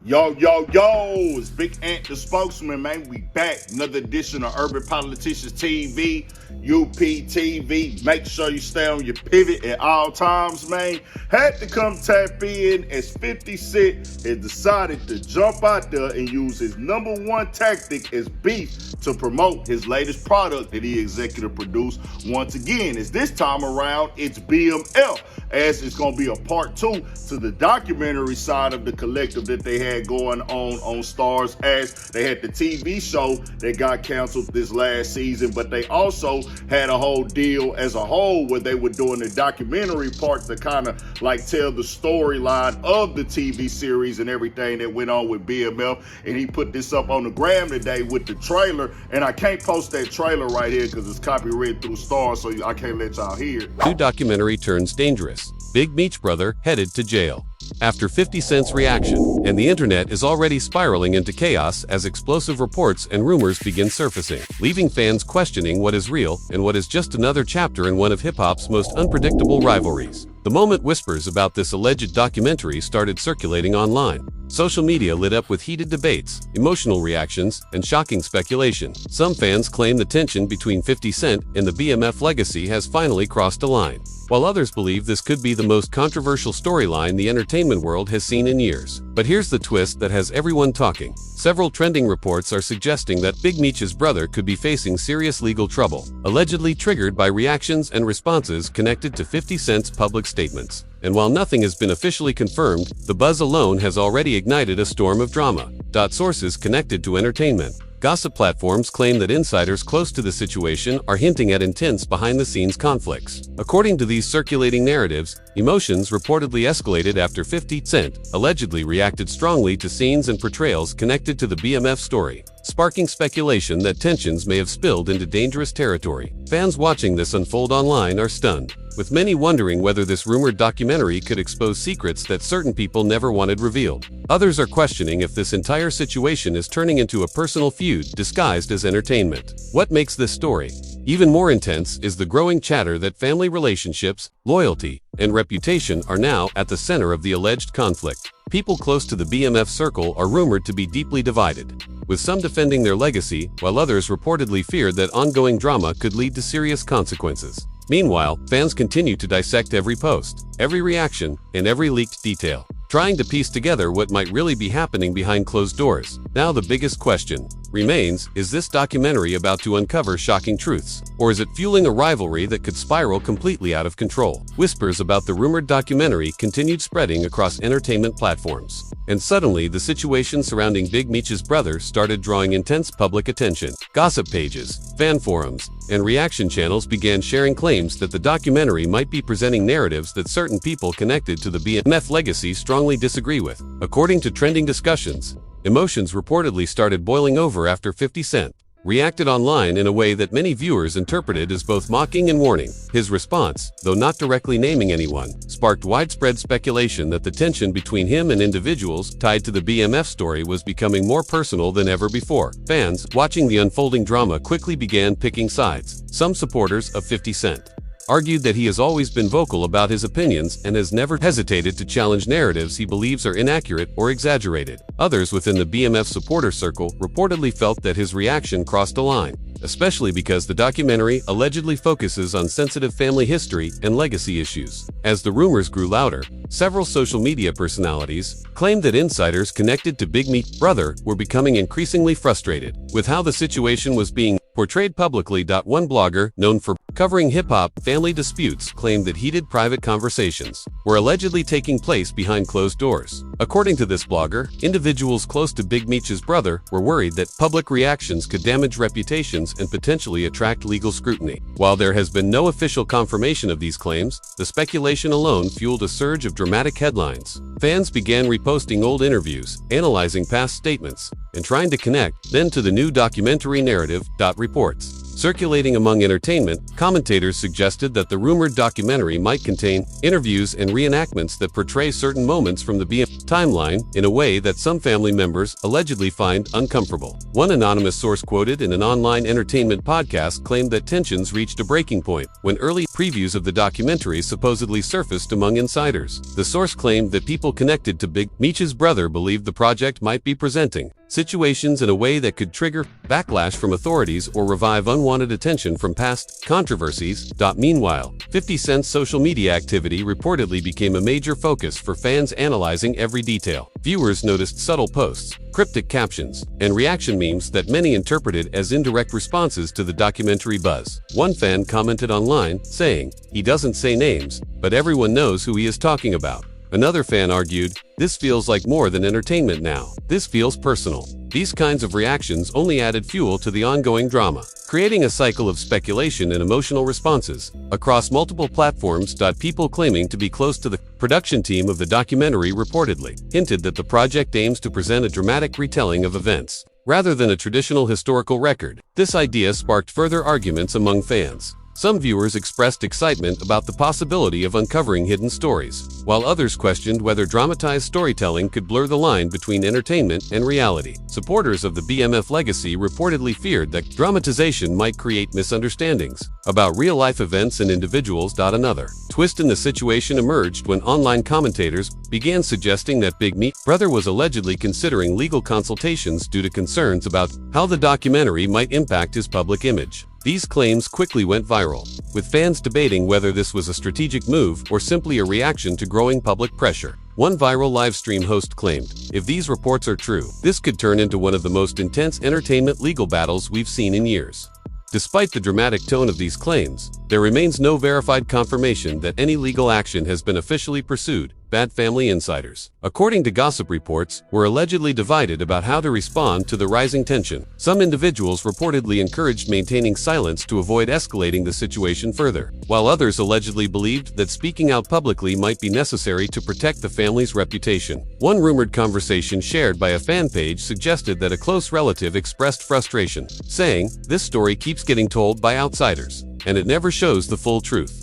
Yo, it's Big Ant the spokesman, man. We back. Another edition of Urban Politicians TV, UPTV. Make sure you stay on your pivot at all times, man. Had to come tap in as 50 Cent has decided to jump out there and use his number one tactic as beef to promote his latest product that he executive produced. Once again, as this time around, it's BMF, as it's going to be a part 2 to the documentary side of the collective that they had going on Stars, as they had the TV show that got canceled this last season, but they also had a whole deal as a whole where they were doing the documentary part to kind of like tell the storyline of the TV series and everything that went on with BMF. And he put this up on the gram today with the trailer, and I can't post that trailer right here because it's copyrighted through Stars, so I can't let y'all hear it. New documentary turns dangerous. Big Meech brother headed to jail. After 50 Cent's reaction, and the internet is already spiraling into chaos as explosive reports and rumors begin surfacing, leaving fans questioning what is real and what is just another chapter in one of hip-hop's most unpredictable rivalries. The moment whispers about this alleged documentary started circulating online, social media lit up with heated debates, emotional reactions, and shocking speculation. Some fans claim the tension between 50 Cent and the BMF legacy has finally crossed a line, while others believe this could be the most controversial storyline the entertainment world has seen in years. But here's the twist that has everyone talking. Several trending reports are suggesting that Big Meech's brother could be facing serious legal trouble, allegedly triggered by reactions and responses connected to 50 Cent's public statements. And while nothing has been officially confirmed, the buzz alone has already ignited a storm of drama. Sources connected to entertainment gossip platforms claim that insiders close to the situation are hinting at intense behind-the-scenes conflicts. According to these circulating narratives, emotions reportedly escalated after 50 Cent allegedly reacted strongly to scenes and portrayals connected to the BMF story, sparking speculation that tensions may have spilled into dangerous territory. Fans watching this unfold online are stunned, with many wondering whether this rumored documentary could expose secrets that certain people never wanted revealed. Others are questioning if this entire situation is turning into a personal feud disguised as entertainment. What makes this story even more intense is the growing chatter that family relationships, loyalty, and reputation are now at the center of the alleged conflict. People close to the BMF circle are rumored to be deeply divided, with some defending their legacy, while others reportedly feared that ongoing drama could lead to serious consequences. Meanwhile, fans continue to dissect every post, every reaction, and every leaked detail, trying to piece together what might really be happening behind closed doors. Now the biggest question remains, is this documentary about to uncover shocking truths, or is it fueling a rivalry that could spiral completely out of control? Whispers about the rumored documentary continued spreading across entertainment platforms, and suddenly the situation surrounding Big Meech's brother started drawing intense public attention. Gossip pages, fan forums, and reaction channels began sharing claims that the documentary might be presenting narratives that certain people connected to the BMF legacy strongly disagree with. According to trending discussions, emotions reportedly started boiling over after 50 Cent reacted online in a way that many viewers interpreted as both mocking and warning. His response, though not directly naming anyone, sparked widespread speculation that the tension between him and individuals tied to the BMF story was becoming more personal than ever before. Fans, watching the unfolding drama, quickly began picking sides. Some supporters of 50 Cent argued that he has always been vocal about his opinions and has never hesitated to challenge narratives he believes are inaccurate or exaggerated. Others within the BMF supporter circle reportedly felt that his reaction crossed a line, especially because the documentary allegedly focuses on sensitive family history and legacy issues. As the rumors grew louder, several social media personalities claimed that insiders connected to Big Meech's brother were becoming increasingly frustrated with how the situation was being portrayed publicly. One blogger, known for covering hip-hop family disputes, claimed that heated private conversations were allegedly taking place behind closed doors. According to this blogger, individuals close to Big Meech's brother were worried that public reactions could damage reputations and potentially attract legal scrutiny. While there has been no official confirmation of these claims, the speculation alone fueled a surge of dramatic headlines. Fans began reposting old interviews, analyzing past statements, and trying to connect them to the new documentary narrative. Reports Circulating among entertainment, commentators suggested that the rumored documentary might contain interviews and reenactments that portray certain moments from the BMF timeline in a way that some family members allegedly find uncomfortable. One anonymous source quoted in an online entertainment podcast claimed that tensions reached a breaking point when early previews of the documentary supposedly surfaced among insiders. The source claimed that people connected to Big Meech's brother believed the project might be presenting situations in a way that could trigger backlash from authorities or revive unwanted attention from past controversies. Meanwhile, 50 Cent's social media activity reportedly became a major focus for fans analyzing every detail. Viewers noticed subtle posts, cryptic captions, and reaction memes that many interpreted as indirect responses to the documentary buzz. One fan commented online, saying, "He doesn't say names, but everyone knows who he is talking about." Another fan argued, "This feels like more than entertainment now. This feels personal." These kinds of reactions only added fuel to the ongoing drama, creating a cycle of speculation and emotional responses across multiple platforms. People claiming to be close to the production team of the documentary reportedly hinted that the project aims to present a dramatic retelling of events, rather than a traditional historical record. This idea sparked further arguments among fans. Some viewers expressed excitement about the possibility of uncovering hidden stories, while others questioned whether dramatized storytelling could blur the line between entertainment and reality. Supporters of the BMF legacy reportedly feared that dramatization might create misunderstandings about real-life events and individuals. Another twist in the situation emerged when online commentators began suggesting that Big Meech's brother was allegedly considering legal consultations due to concerns about how the documentary might impact his public image. These claims quickly went viral, with fans debating whether this was a strategic move or simply a reaction to growing public pressure. One viral livestream host claimed, "If these reports are true, this could turn into one of the most intense entertainment legal battles we've seen in years." Despite the dramatic tone of these claims, there remains no verified confirmation that any legal action has been officially pursued. Bad family insiders, according to gossip reports, were allegedly divided about how to respond to the rising tension. Some individuals reportedly encouraged maintaining silence to avoid escalating the situation further, while others allegedly believed that speaking out publicly might be necessary to protect the family's reputation. One rumored conversation shared by a fan page suggested that a close relative expressed frustration, saying, "This story keeps getting told by outsiders, and it never shows the full truth."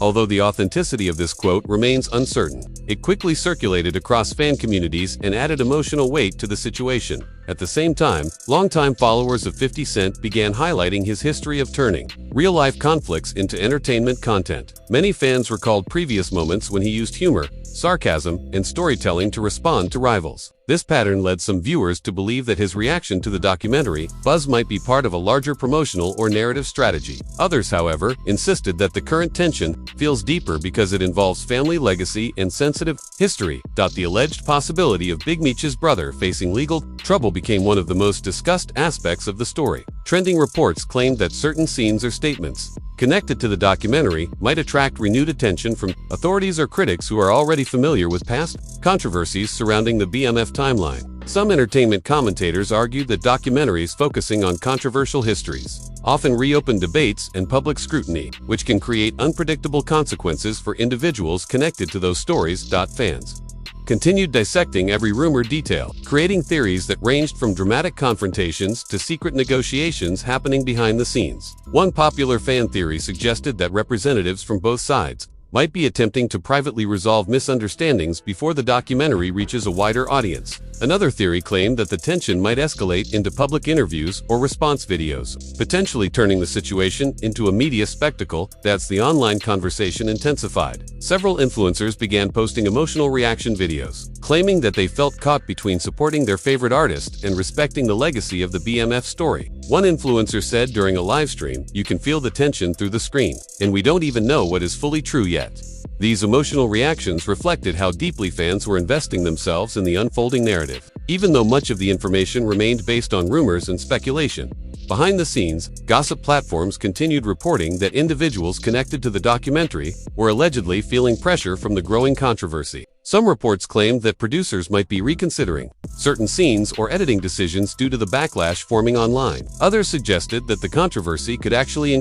Although the authenticity of this quote remains uncertain, it quickly circulated across fan communities and added emotional weight to the situation. At the same time, longtime followers of 50 Cent began highlighting his history of turning real-life conflicts into entertainment content. Many fans recalled previous moments when he used humor, sarcasm, and storytelling to respond to rivals. This pattern led some viewers to believe that his reaction to the documentary buzz might be part of a larger promotional or narrative strategy. Others, however, insisted that the current tension feels deeper because it involves family legacy and sensitive history. The alleged possibility of Big Meech's brother facing legal trouble became one of the most discussed aspects of the story. Trending reports claimed that certain scenes or statements connected to the documentary might attract renewed attention from authorities or critics who are already familiar with past controversies surrounding the BMF timeline. Some entertainment commentators argued that documentaries focusing on controversial histories often reopen debates and public scrutiny, which can create unpredictable consequences for individuals connected to those stories. Fans continued dissecting every rumor detail, creating theories that ranged from dramatic confrontations to secret negotiations happening behind the scenes. One popular fan theory suggested that representatives from both sides might be attempting to privately resolve misunderstandings before the documentary reaches a wider audience. Another theory claimed that the tension might escalate into public interviews or response videos, potentially turning the situation into a media spectacle. The online conversation intensified. Several influencers began posting emotional reaction videos, claiming that they felt caught between supporting their favorite artist and respecting the legacy of the BMF story. One influencer said during a live stream, "You can feel the tension through the screen, and we don't even know what is fully true yet." These emotional reactions reflected how deeply fans were investing themselves in the unfolding narrative, even though much of the information remained based on rumors and speculation. Behind the scenes, gossip platforms continued reporting that individuals connected to the documentary were allegedly feeling pressure from the growing controversy. Some reports claimed that producers might be reconsidering certain scenes or editing decisions due to the backlash forming online. Others suggested that the controversy could actually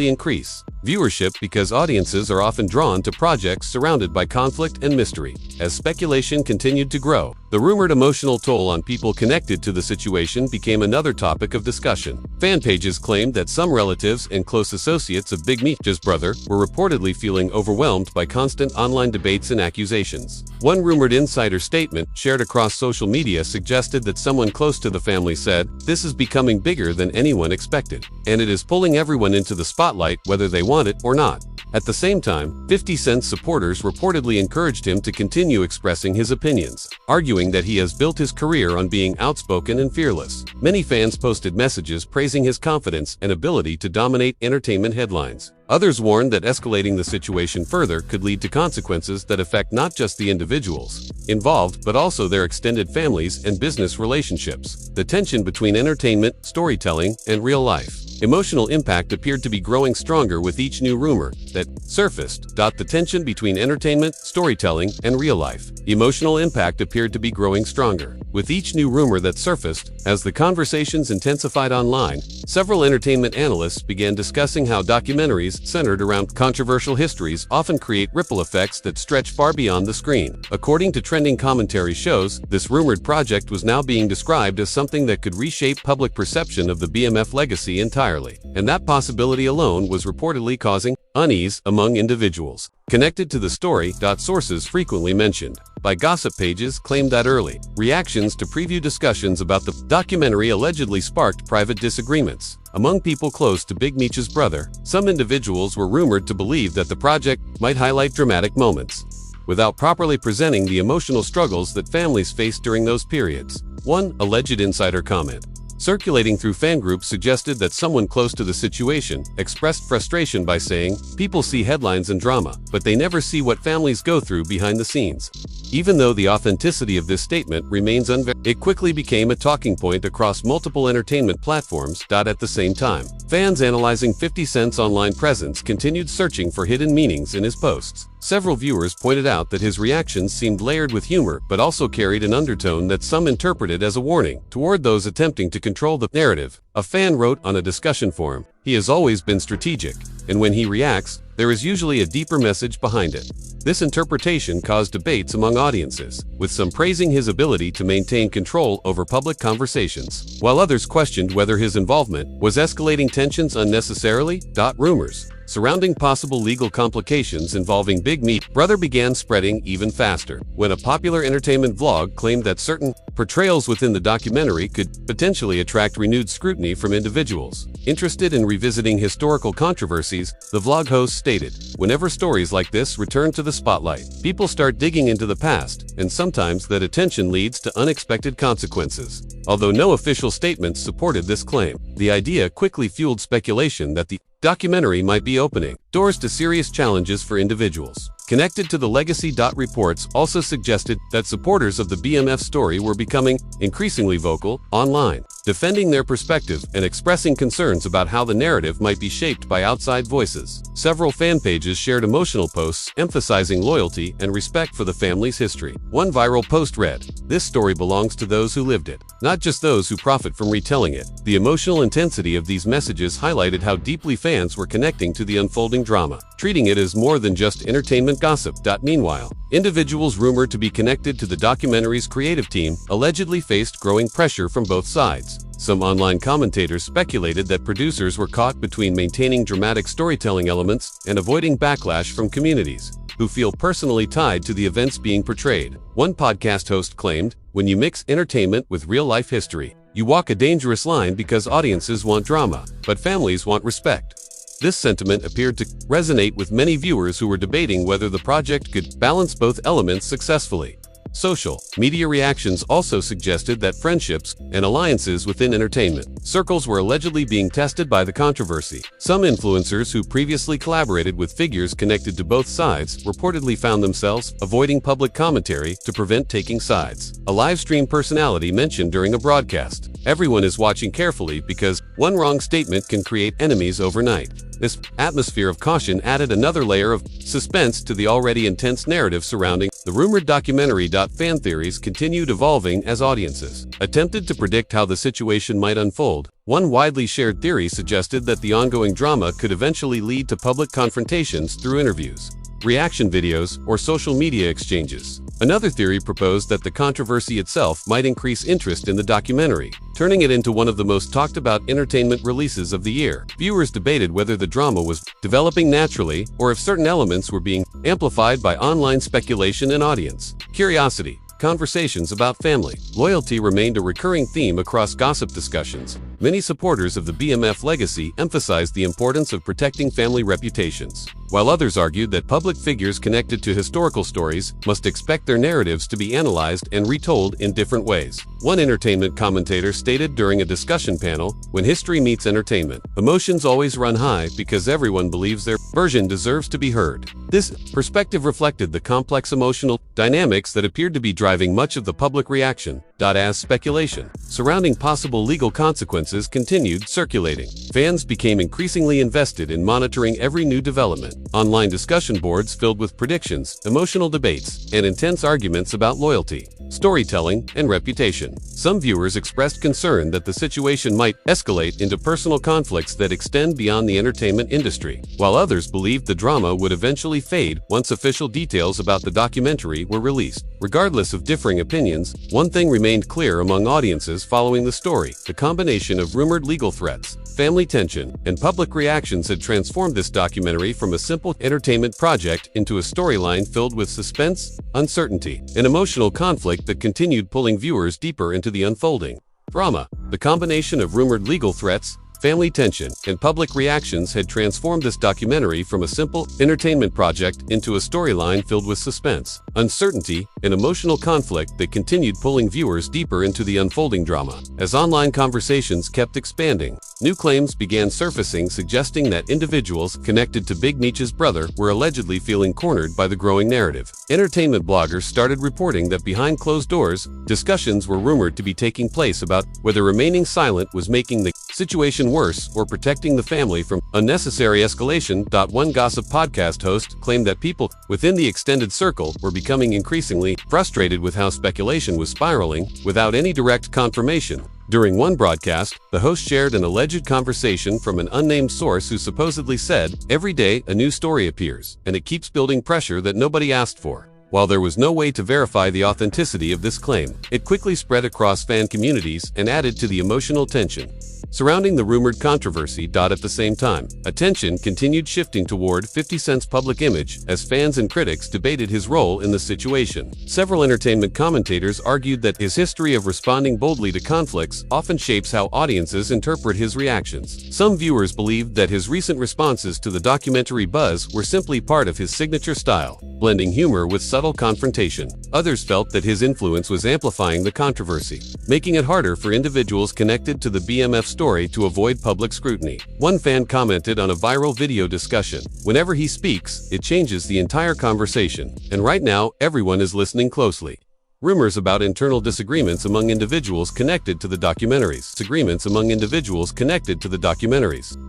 increase viewership because audiences are often drawn to projects surrounded by conflict and mystery. As speculation continued to grow, the rumored emotional toll on people connected to the situation became another topic of discussion. Fan pages claimed that some relatives and close associates of Big Meech's brother were reportedly feeling overwhelmed by constant online debates and accusations. One rumored insider statement shared across social media suggested that someone close to the family said, "This is becoming bigger than anyone expected, and it is pulling everyone into the spotlight whether they want it or not." At the same time, 50 Cent's supporters reportedly encouraged him to continue expressing his opinions, arguing that he has built his career on being outspoken and fearless. Many fans posted messages praising his confidence and ability to dominate entertainment headlines. Others warned that escalating the situation further could lead to consequences that affect not just the individuals involved but also their extended families and business relationships. The tension between entertainment, storytelling, and real life. Emotional impact appeared to be growing stronger with each new rumor that surfaced. The tension between entertainment, storytelling, and real life. Emotional impact appeared to be growing stronger with each new rumor that surfaced. As the conversations intensified online, several entertainment analysts began discussing how documentaries centered around controversial histories often create ripple effects that stretch far beyond the screen. According to trending commentary shows, this rumored project was now being described as something that could reshape public perception of the BMF legacy entirely, and that possibility alone was reportedly causing unease among individuals connected to the story. Sources frequently mentioned by gossip pages claimed that early reactions to preview discussions about the documentary allegedly sparked private disagreements among people close to Big Meech's brother. Some individuals were rumored to believe that the project might highlight dramatic moments without properly presenting the emotional struggles that families faced during those periods. One alleged insider comment circulating through fan groups suggested that someone close to the situation expressed frustration by saying, "People see headlines and drama, but they never see what families go through behind the scenes." Even though the authenticity of this statement remains unverified, it quickly became a talking point across multiple entertainment platforms. At the same time, fans analyzing 50 Cent's online presence continued searching for hidden meanings in his posts. Several viewers pointed out that his reactions seemed layered with humor but also carried an undertone that some interpreted as a warning toward those attempting to control the narrative. A fan wrote on a discussion forum, "He has always been strategic, and when he reacts, there is usually a deeper message behind it." This interpretation caused debates among audiences, with some praising his ability to maintain control over public conversations, while others questioned whether his involvement was escalating tensions unnecessarily. Rumors surrounding possible legal complications involving Big Meech's brother began spreading even faster when a popular entertainment vlog claimed that certain portrayals within the documentary could potentially attract renewed scrutiny from individuals interested in revisiting historical controversies. The vlog host stated, "Whenever stories like this return to the spotlight, people start digging into the past, and sometimes that attention leads to unexpected consequences." Although no official statements supported this claim, the idea quickly fueled speculation that the documentary might be opening doors to serious challenges for individuals connected to the legacy. Reports also suggested that supporters of the BMF story were becoming increasingly vocal online, defending their perspective and expressing concerns about how the narrative might be shaped by outside voices. Several fan pages shared emotional posts emphasizing loyalty and respect for the family's history. One viral post read, "This story belongs to those who lived it, not just those who profit from retelling it." The emotional intensity of these messages highlighted how deeply fans were connecting to the unfolding drama, treating it as more than just entertainment gossip. Meanwhile, individuals rumored to be connected to the documentary's creative team allegedly faced growing pressure from both sides. Some online commentators speculated that producers were caught between maintaining dramatic storytelling elements and avoiding backlash from communities who feel personally tied to the events being portrayed. One podcast host claimed, "When you mix entertainment with real-life history, you walk a dangerous line because audiences want drama, but families want respect." This sentiment appeared to resonate with many viewers who were debating whether the project could balance both elements successfully. Social media reactions also suggested that friendships and alliances within entertainment circles were allegedly being tested by the controversy. Some influencers who previously collaborated with figures connected to both sides reportedly found themselves avoiding public commentary to prevent taking sides. A live stream personality mentioned during a broadcast, Everyone is watching carefully because one wrong statement can create enemies overnight. This atmosphere of caution added another layer of suspense to the already intense narrative surrounding the rumored documentary. Fan theories continued evolving as audiences attempted to predict how the situation might unfold. One widely shared theory suggested that the ongoing drama could eventually lead to public confrontations through interviews, reaction videos, or social media exchanges. Another theory proposed that the controversy itself might increase interest in the documentary, turning it into one of the most talked about entertainment releases of the year. Viewers debated whether the drama was developing naturally or if certain elements were being amplified by online speculation and audience curiosity. Conversations about family loyalty remained a recurring theme across gossip discussions. Many supporters of the BMF legacy emphasized the importance of protecting family reputations, while others argued that public figures connected to historical stories must expect their narratives to be analyzed and retold in different ways. One entertainment commentator stated during a discussion panel, "When history meets entertainment, emotions always run high because everyone believes their version deserves to be heard." This perspective reflected the complex emotional dynamics that appeared to be driving much of the public reaction. As speculation surrounding possible legal consequences continued circulating, fans became increasingly invested in monitoring every new development. Online discussion boards filled with predictions, emotional debates, and intense arguments about loyalty, storytelling, and reputation. Some viewers expressed concern that the situation might escalate into personal conflicts that extend beyond the entertainment industry, while others believed the drama would eventually fade once official details about the documentary were released. Regardless of differing opinions, one thing remained clear among audiences following the story: the combination of rumored legal threats, family tension, and public reactions had transformed this documentary from a simple entertainment project into a storyline filled with suspense, uncertainty, and emotional conflict that continued pulling viewers deeper into the unfolding drama. The combination of rumored legal threats, family tension, and public reactions had transformed this documentary from a simple entertainment project into a storyline filled with suspense, uncertainty, and emotional conflict that continued pulling viewers deeper into the unfolding drama. As online conversations kept expanding, new claims began surfacing suggesting that individuals connected to Big Meech's brother were allegedly feeling cornered by the growing narrative. Entertainment bloggers started reporting that behind closed doors, discussions were rumored to be taking place about whether remaining silent was making the situation worse or protecting the family from unnecessary escalation. One gossip podcast host claimed that people within the extended circle were becoming increasingly frustrated with how speculation was spiraling without any direct confirmation. During one broadcast, the host shared an alleged conversation from an unnamed source who supposedly said, "Every day, a new story appears, and it keeps building pressure that nobody asked for." While there was no way to verify the authenticity of this claim, it quickly spread across fan communities and added to the emotional tension surrounding the rumored controversy. At the same time, attention continued shifting toward 50 Cent's public image as fans and critics debated his role in the situation. Several entertainment commentators argued that his history of responding boldly to conflicts often shapes how audiences interpret his reactions. Some viewers believed that his recent responses to the documentary buzz were simply part of his signature style, blending humor with subtle confrontation. Others felt that his influence was amplifying the controversy, making it harder for individuals connected to the BMF story to avoid public scrutiny. One fan commented on a viral video discussion, "Whenever he speaks, it changes the entire conversation, and right now, everyone is listening closely." Rumors about internal disagreements among individuals connected to the documentaries.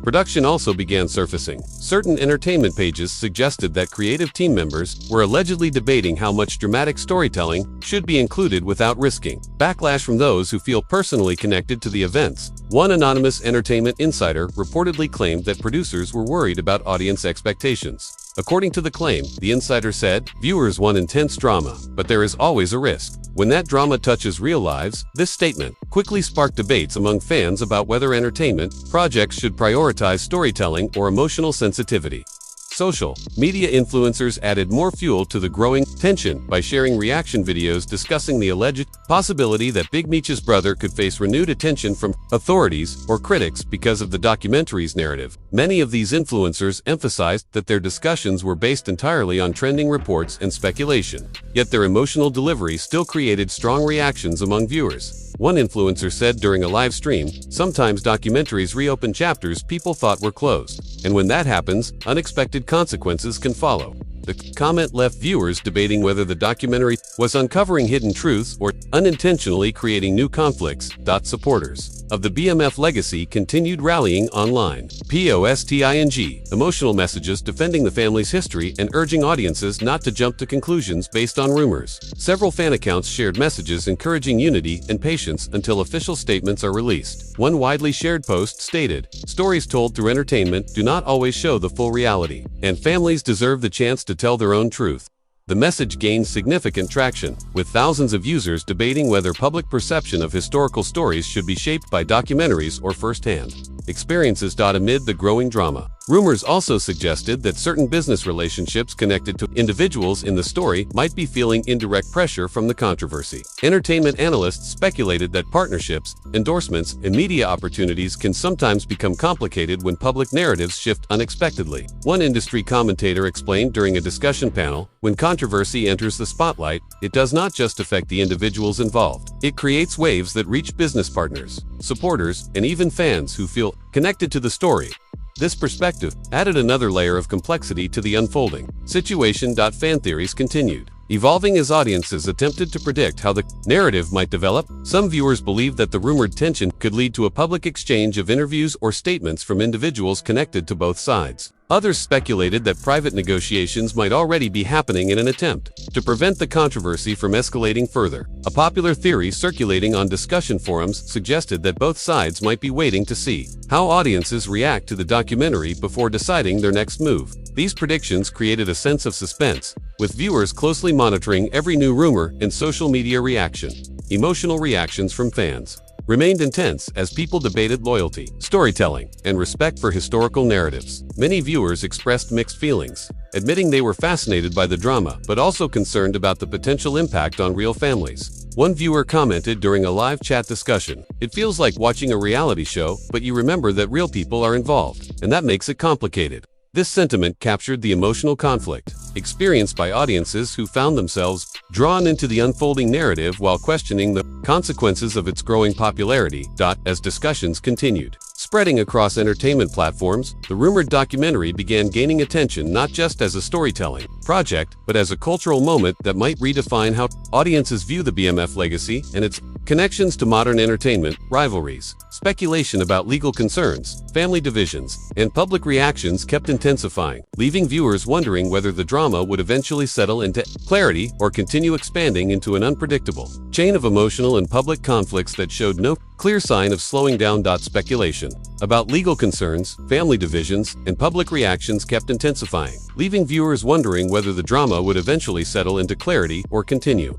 Production also began surfacing. Certain entertainment pages suggested that creative team members were allegedly debating how much dramatic storytelling should be included without risking backlash from those who feel personally connected to the events. One anonymous entertainment insider reportedly claimed that producers were worried about audience expectations. According to the claim, the insider said, "Viewers want intense drama, but there is always a risk when that drama touches real lives." This statement quickly sparked debates among fans about whether entertainment projects should prioritize storytelling or emotional sensitivity. Social media influencers added more fuel to the growing tension by sharing reaction videos discussing the alleged possibility that Big Meech's brother could face renewed attention from authorities or critics because of the documentary's narrative. Many of these influencers emphasized that their discussions were based entirely on trending reports and speculation, yet their emotional delivery still created strong reactions among viewers. One influencer said during a live stream, "Sometimes documentaries reopen chapters people thought were closed, and when that happens, unexpected consequences can follow." The comment left viewers debating whether the documentary was uncovering hidden truths or unintentionally creating new conflicts. Supporters of the BMF legacy continued rallying online. Posting emotional messages defending the family's history and urging audiences not to jump to conclusions based on rumors. Several fan accounts shared messages encouraging unity and patience until official statements are released. One widely shared post stated, "Stories told through entertainment do not always show the full reality, and families deserve the chance to tell their own truth." The message gained significant traction, with thousands of users debating whether public perception of historical stories should be shaped by documentaries or first-hand experiences. Amid the growing drama, rumors also suggested that certain business relationships connected to individuals in the story might be feeling indirect pressure from the controversy. Entertainment analysts speculated that partnerships, endorsements, and media opportunities can sometimes become complicated when public narratives shift unexpectedly. One industry commentator explained during a discussion panel, "When controversy enters the spotlight, it does not just affect the individuals involved. It creates waves that reach business partners, supporters, and even fans who feel connected to the story." This perspective added another layer of complexity to the unfolding situation. Fan theories continued, evolving as audiences attempted to predict how the narrative might develop. Some viewers believed that the rumored tension could lead to a public exchange of interviews or statements from individuals connected to both sides. Others speculated that private negotiations might already be happening in an attempt to prevent the controversy from escalating further. A popular theory circulating on discussion forums suggested that both sides might be waiting to see how audiences react to the documentary before deciding their next move. These predictions created a sense of suspense, with viewers closely monitoring every new rumor and social media reaction. Emotional reactions from fans remained intense as people debated loyalty, storytelling, and respect for historical narratives. Many viewers expressed mixed feelings, admitting they were fascinated by the drama but also concerned about the potential impact on real families. One viewer commented during a live chat discussion, "It feels like watching a reality show, but you remember that real people are involved, and that makes it complicated." This sentiment captured the emotional conflict experienced by audiences who found themselves drawn into the unfolding narrative while questioning the consequences of its growing popularity. As discussions continued, spreading across entertainment platforms, the rumored documentary began gaining attention not just as a storytelling project, but as a cultural moment that might redefine how audiences view the BMF legacy and its connections to modern entertainment. Rivalries, speculation about legal concerns, family divisions, and public reactions kept intensifying, leaving viewers wondering whether the drama would eventually settle into clarity or continue expanding into an unpredictable chain of emotional and public conflicts that showed no clear sign of slowing down. Speculation about legal concerns, family divisions, and public reactions kept intensifying, leaving viewers wondering whether the drama would eventually settle into clarity or continue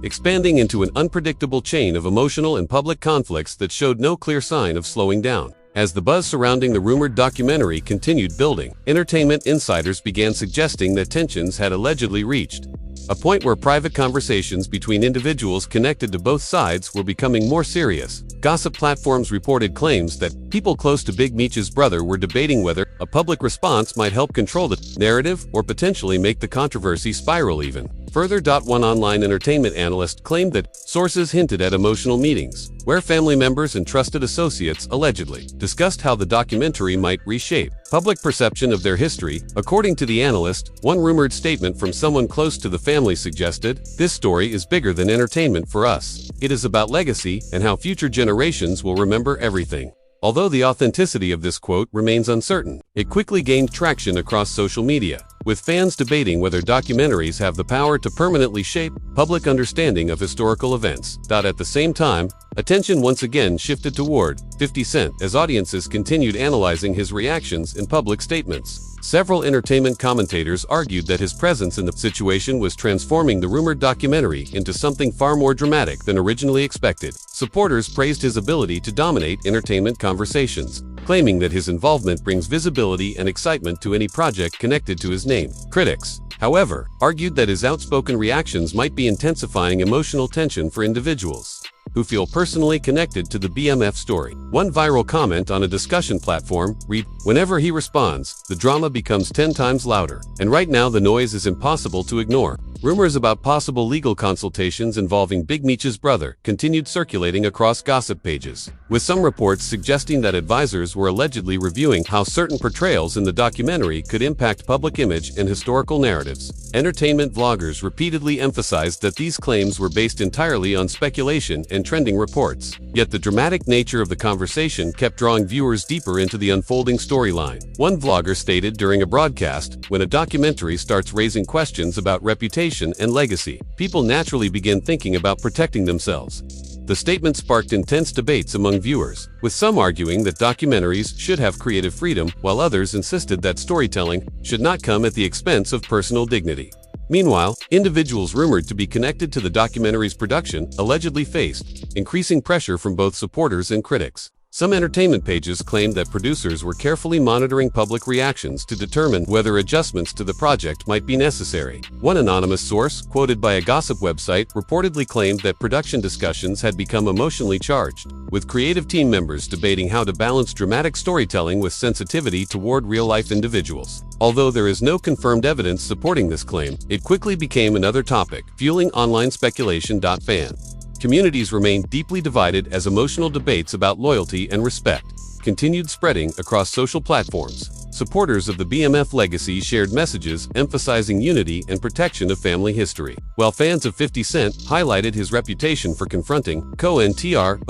expanding into an unpredictable chain of emotional and public conflicts that showed no clear sign of slowing down. As the buzz surrounding the rumored documentary continued building, entertainment insiders began suggesting that tensions had allegedly reached a point where private conversations between individuals connected to both sides were becoming more serious. Gossip platforms reported claims that people close to Big Meech's brother were debating whether a public response might help control the narrative or potentially make the controversy spiral even further. One online entertainment analyst claimed that sources hinted at emotional meetings, where family members and trusted associates allegedly discussed how the documentary might reshape public perception of their history. According to the analyst, one rumored statement from someone close to the family suggested, "This story is bigger than entertainment for us. It is about legacy and how future generations will remember everything." Although the authenticity of this quote remains uncertain, it quickly gained traction across social media, with fans debating whether documentaries have the power to permanently shape public understanding of historical events. At the same time, attention once again shifted toward 50 Cent as audiences continued analyzing his reactions and public statements. Several entertainment commentators argued that his presence in the situation was transforming the rumored documentary into something far more dramatic than originally expected. Supporters praised his ability to dominate entertainment conversations, claiming that his involvement brings visibility and excitement to any project connected to his name. Critics, however, argued that his outspoken reactions might be intensifying emotional tension for individuals who feel personally connected to the BMF story. One viral comment on a discussion platform read, "Whenever he responds, the drama becomes 10 times louder, and right now the noise is impossible to ignore." Rumors about possible legal consultations involving Big Meech's brother continued circulating across gossip pages, with some reports suggesting that advisors were allegedly reviewing how certain portrayals in the documentary could impact public image and historical narratives. Entertainment vloggers repeatedly emphasized that these claims were based entirely on speculation and trending reports. Yet the dramatic nature of the conversation kept drawing viewers deeper into the unfolding storyline. One vlogger stated during a broadcast, "When a documentary starts raising questions about reputation and legacy, people naturally begin thinking about protecting themselves." The statement sparked intense debates among viewers, with some arguing that documentaries should have creative freedom, while others insisted that storytelling should not come at the expense of personal dignity. Meanwhile, individuals rumored to be connected to the documentary's production allegedly faced increasing pressure from both supporters and critics. Some entertainment pages claimed that producers were carefully monitoring public reactions to determine whether adjustments to the project might be necessary. One anonymous source, quoted by a gossip website, reportedly claimed that production discussions had become emotionally charged, with creative team members debating how to balance dramatic storytelling with sensitivity toward real-life individuals. Although there is no confirmed evidence supporting this claim, it quickly became another topic, fueling online speculation. Fan communities remained deeply divided as emotional debates about loyalty and respect continued spreading across social platforms. Supporters of the BMF legacy shared messages emphasizing unity and protection of family history, while fans of 50 Cent highlighted his reputation for confronting controversial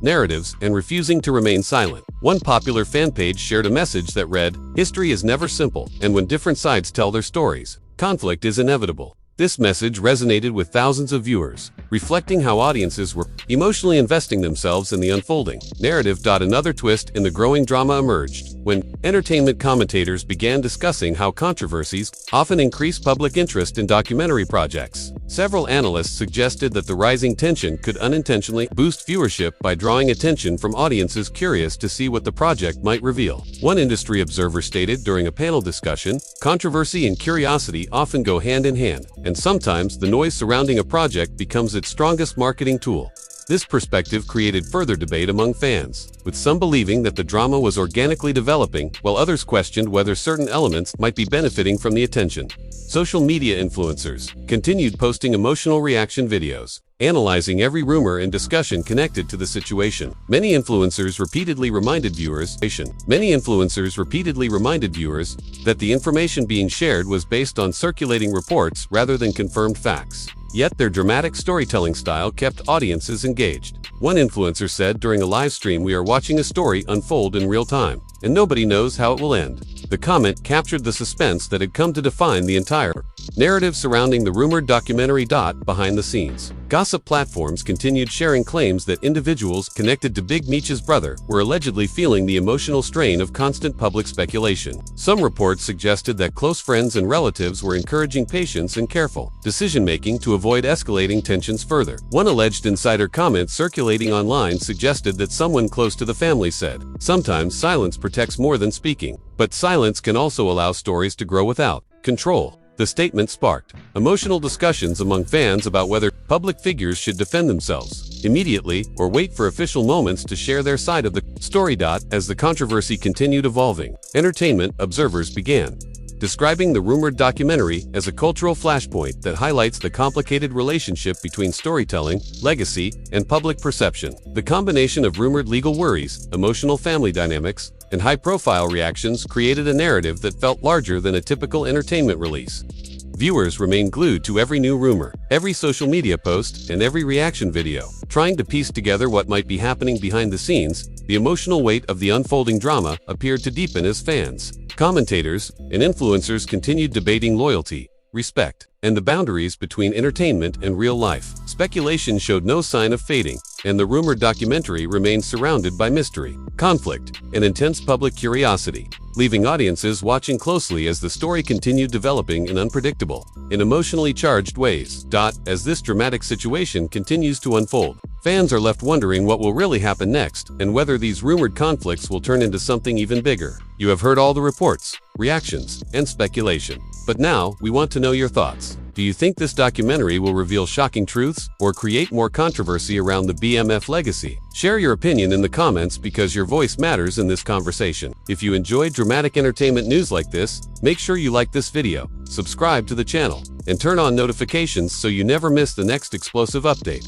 narratives and refusing to remain silent. One popular fan page shared a message that read, "History is never simple, and when different sides tell their stories, conflict is inevitable." This message resonated with thousands of viewers, reflecting how audiences were emotionally investing themselves in the unfolding narrative. Another twist in the growing drama emerged when entertainment commentators began discussing how controversies often increase public interest in documentary projects. Several analysts suggested that the rising tension could unintentionally boost viewership by drawing attention from audiences curious to see what the project might reveal. One industry observer stated during a panel discussion, "Controversy and curiosity often go hand in hand, and sometimes the noise surrounding a project becomes its strongest marketing tool." This perspective created further debate among fans, with some believing that the drama was organically developing, while others questioned whether certain elements might be benefiting from the attention. Social media influencers continued posting emotional reaction videos, analyzing every rumor and discussion connected to the situation. Many influencers repeatedly reminded viewers that the information being shared was based on circulating reports rather than confirmed facts. Yet their dramatic storytelling style kept audiences engaged. One influencer said during a live stream, "We are watching a story unfold in real time, and nobody knows how it will end." The comment captured the suspense that had come to define the entire narrative surrounding the rumored documentary. Behind the scenes, gossip platforms continued sharing claims that individuals connected to Big Meech's brother were allegedly feeling the emotional strain of constant public speculation. Some reports suggested that close friends and relatives were encouraging patience and careful decision-making to avoid escalating tensions further. One alleged insider comment circulating online suggested that someone close to the family said, "Sometimes silence protects more than speaking, but silence can also allow stories to grow without control." The statement sparked emotional discussions among fans about whether public figures should defend themselves immediately or wait for official moments to share their side of the story. As the controversy continued evolving, entertainment observers began describing the rumored documentary as a cultural flashpoint that highlights the complicated relationship between storytelling, legacy, and public perception. The combination of rumored legal worries, emotional family dynamics, and high-profile reactions created a narrative that felt larger than a typical entertainment release. Viewers remained glued to every new rumor, every social media post, and every reaction video, trying to piece together what might be happening behind the scenes. The emotional weight of the unfolding drama appeared to deepen as fans, commentators, and influencers continued debating loyalty, respect, and the boundaries between entertainment and real life. Speculation showed no sign of fading, and the rumored documentary remained surrounded by mystery, conflict, and intense public curiosity, leaving audiences watching closely as the story continued developing in unpredictable and emotionally charged ways. As this dramatic situation continues to unfold, fans are left wondering what will really happen next and whether these rumored conflicts will turn into something even bigger. You have heard all the reports, reactions, and speculation. But now, we want to know your thoughts. Do you think this documentary will reveal shocking truths or create more controversy around the BMF legacy? Share your opinion in the comments because your voice matters in this conversation. If you enjoyed dramatic entertainment news like this, make sure you like this video, subscribe to the channel, and turn on notifications so you never miss the next explosive update.